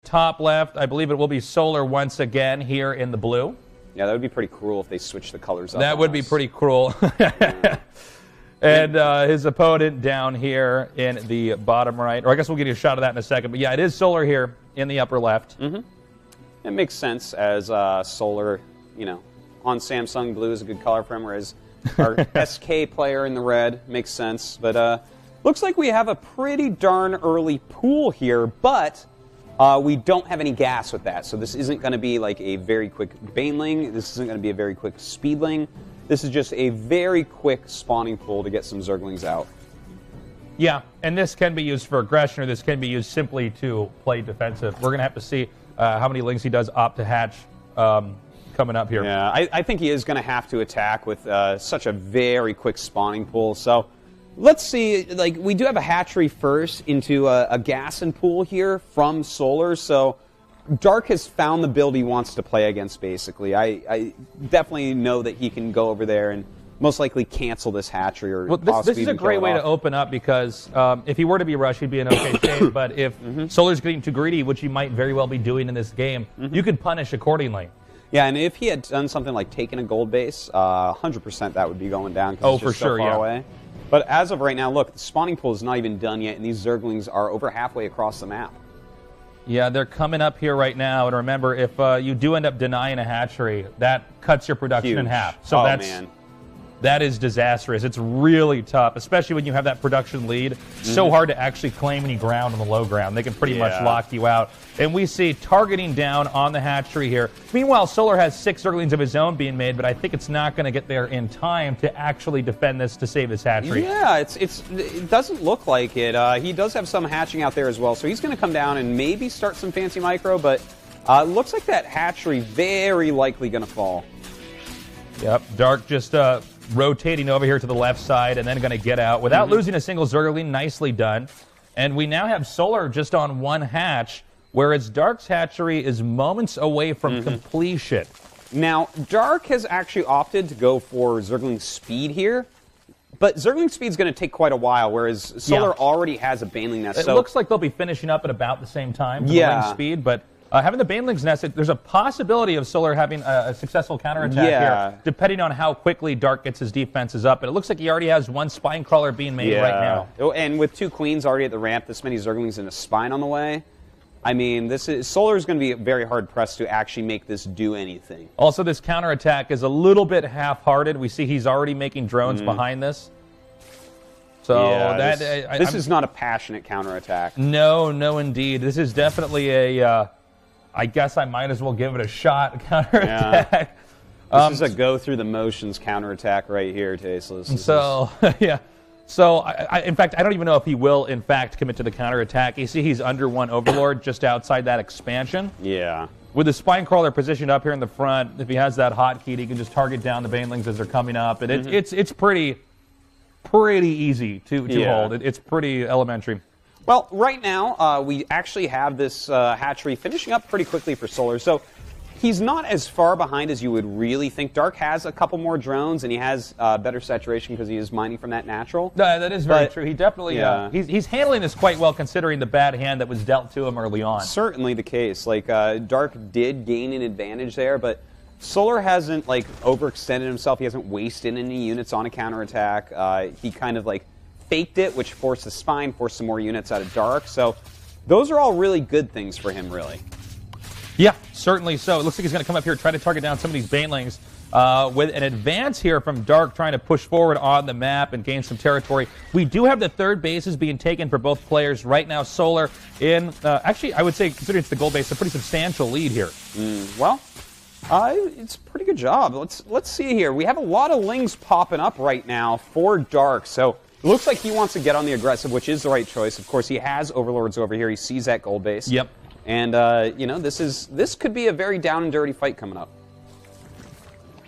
top left. I believe it will be Solar once again here in the blue. Yeah, that would be pretty cruel if they switched the colors up. That would be pretty cruel. And his opponent down here in the bottom right. Or I guess we'll get you a shot of that in a second. But yeah, it is Solar here in the upper left. Mm-hmm. It makes sense as Solar, on Samsung, blue is a good color for him, whereas our SK player in the red makes sense. But looks like we have a pretty darn early pool here, but we don't have any gas with that. So this isn't going to be like a very quick Baneling. This isn't going to be a very quick Speedling. This is just a very quick spawning pool to get some Zerglings out. Yeah, and this can be used for aggression, or this can be used simply to play defensive. We're going to have to see how many lings he does opt to hatch coming up here. Yeah, I think he is going to have to attack with such a very quick spawning pool. So let's see. Like, we do have a hatchery first into a Gsl pool here from Solar. So Dark has found the build he wants to play against, basically. I definitely know that he can go over there and most likely cancel this hatchery. Or this is a great way to open up because if he were to be rushed, he'd be in okay shape. But if Solar's getting too greedy, which he might very well be doing in this game, you could punish accordingly. Yeah, and if he had done something like taking a gold base, 100% that would be going down. Oh, it's just for sure, so far yeah. away. But as of right now, look, the spawning pool is not even done yet, and these Zerglings are over halfway across the map. Yeah, they're coming up here right now. And remember, if you do end up denying a hatchery, that cuts your production in half. So that is disastrous. It's really tough, especially when you have that production lead. So hard to actually claim any ground on the low ground. They can pretty much lock you out. And we see targeting down on the hatchery here. Meanwhile, Solar has 6 Zerglings of his own being made, but I think it's not going to get there in time to actually defend this to save his hatchery. Yeah, it doesn't look like it. He does have some hatching out there as well, so he's going to come down and maybe start some fancy micro, but looks like that hatchery very likely going to fall. Yep, Dark just rotating over here to the left side and then going to get out without losing a single Zergling. Nicely done. And we now have Solar just on 1 hatch, whereas Dark's hatchery is moments away from completion. Now, Dark has actually opted to go for Zergling speed here, but Zergling speed is going to take quite a while, whereas Solar already has a Baneling nest. It looks like they'll be finishing up at about the same time for the ling speed, but having the Baneling's nest, there's a possibility of Solar having a successful counterattack here, depending on how quickly Dark gets his defenses up. And it looks like he already has 1 Spine Crawler being made right now. Oh, and with 2 Queens already at the ramp, this many Zerglings and a Spine on the way, I mean, Solar is going to be very hard-pressed to actually make this do anything. Also, this counterattack is a little bit half-hearted. We see he's already making drones behind this. So this is not a passionate counterattack. No, indeed. This is definitely a... I guess I might as well give it a shot counterattack. This is a go-through-the-motions counterattack right here, Tasteless. So, yeah. So, in fact, I don't even know if he will, in fact, commit to the counterattack. You see he's under 1 Overlord just outside that expansion. Yeah. With the Spine Crawler positioned up here in the front, if he has that hotkey, he can just target down the Banelings as they're coming up. And it's pretty easy to hold. It's pretty elementary. Well, right now, we actually have this hatchery finishing up pretty quickly for Solar. So he's not as far behind as you would really think. Dark has a couple more drones, and he has better saturation because he is mining from that natural. No, that is very true. He definitely he's handling this quite well considering the bad hand that was dealt to him early on. Certainly the case. Like, Dark did gain an advantage there, but Solar hasn't, like, overextended himself. He hasn't wasted any units on a counterattack. He kind of, like, faked it, which forced the Spine, forced some more units out of Dark. So those are all really good things for him, really. Yeah, certainly so. It looks like he's going to come up here and try to target down some of these Banelings with an advance here from Dark trying to push forward on the map and gain some territory. We do have the 3rd bases being taken for both players. Right now, Solar in, actually, I would say, considering it's the gold base, a pretty substantial lead here. Well, it's a pretty good job. Let's see here. We have a lot of lings popping up right now for Dark, so it looks like he wants to get on the aggressive, which is the right choice. Of course, he has Overlords over here. He sees that gold base. Yep. And, this could be a very down and dirty fight coming up.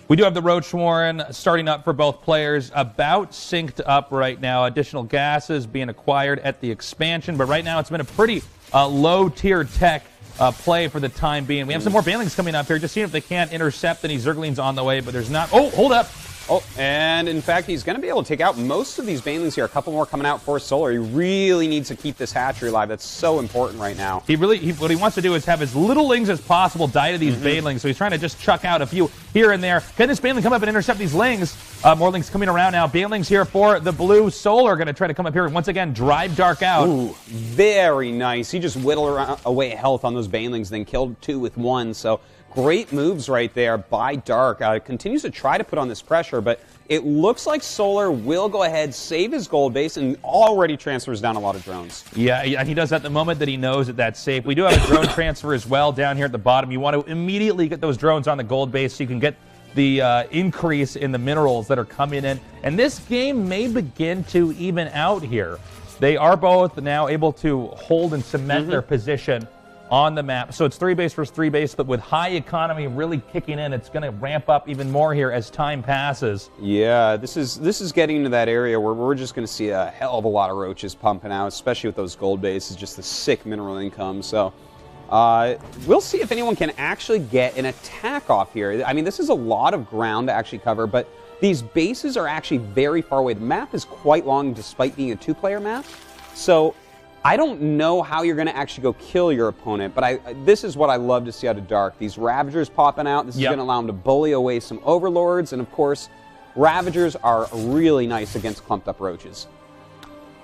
We do have the Roach Warren starting up for both players, about synced up right now. Additional gases being acquired at the expansion, but right now it's been a pretty low-tier tech play for the time being. We have some more Banelings coming up here, just seeing if they can't intercept any Zerglings on the way, but there's not... Oh, hold up. Oh, and in fact, he's going to be able to take out most of these banelings here. A couple more coming out for Solar. He really needs to keep this hatchery alive. That's so important right now. What he wants to do is have as little lings as possible die to these banelings. So he's trying to just chuck out a few here and there. Can this baneling come up and intercept these lings? More lings coming around now. Banelings here for the blue. Solar going to try to come up here and once again drive Dark out. Ooh, very nice. He just whittled away health on those banelings, then killed 2 with 1. So great moves right there by Dark. Continues to try to put on this pressure, but it looks like Solar will go ahead, save his gold base, and already transfers down a lot of drones. Yeah, he does that the moment that he knows that that's safe. We do have a drone transfer as well down here at the bottom. You want to immediately get those drones on the gold base so you can get the increase in the minerals that are coming in. And this game may begin to even out here. They are both now able to hold and cement their position on the map. So it's 3 base versus 3 base, but with high economy really kicking in, it's going to ramp up even more here as time passes. Yeah, this is getting into that area where we're just going to see a hell of a lot of roaches pumping out, especially with those gold bases, just the sick mineral income. So we'll see if anyone can actually get an attack off here. I mean, this is a lot of ground to actually cover, but these bases are actually very far away. The map is quite long despite being a 2-player map. So I don't know how you're going to actually go kill your opponent, but this is what I love to see out of Dark. These Ravagers popping out. This is going to allow him to bully away some Overlords, and of course, Ravagers are really nice against clumped up roaches.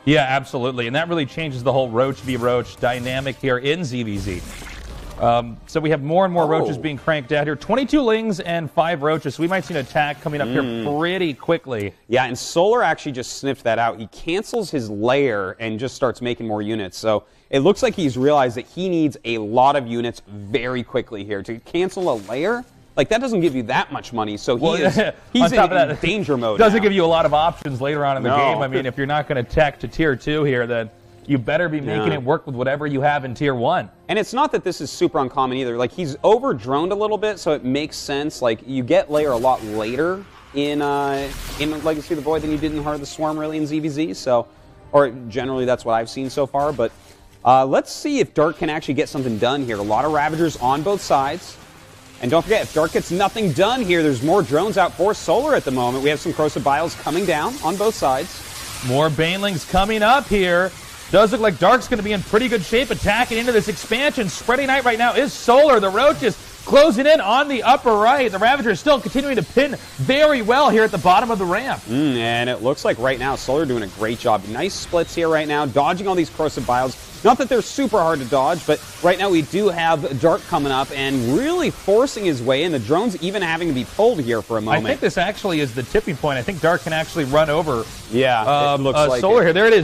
Yeah, absolutely, and that really changes the whole Roach v. Roach dynamic here in ZVZ. So we have more and more roaches being cranked out here. 22 lings and 5 roaches, so we might see an attack coming up here pretty quickly. Yeah, and Solar actually just sniffed that out. He cancels his lair and just starts making more units. So it looks like he's realized that he needs a lot of units very quickly here. To cancel a lair, like, that doesn't give you that much money, so he's in danger mode Doesn't give you a lot of options later on in the game. I mean, if you're not going to tech to Tier 2 here, then you better be making it work with whatever you have in Tier 1. And it's not that this is super uncommon either. Like, he's over-droned a little bit, so it makes sense. Like, you get layer a lot later in Legacy of the Void than you did in Heart of the Swarm, really, in ZVZ. So, or generally, that's what I've seen so far. But let's see if Dark can actually get something done here. A lot of Ravagers on both sides. And don't forget, if Dark gets nothing done here, there's more drones out for Solar at the moment. We have some Corrosive Biles coming down on both sides. More Banelings coming up here. Does look like Dark's going to be in pretty good shape attacking into this expansion. Spreading out right now is Solar. The Roaches closing in on the upper right. The Ravagers still continuing to pin very well here at the bottom of the ramp. And it looks like right now Solar doing a great job. Nice splits here right now, dodging all these Corrosive Biles. Not that they're super hard to dodge, but right now we do have Dark coming up and really forcing his way in. The drone's even having to be pulled here for a moment. I think this actually is the tipping point. I think Dark can actually run over it looks like Solar here. There it is.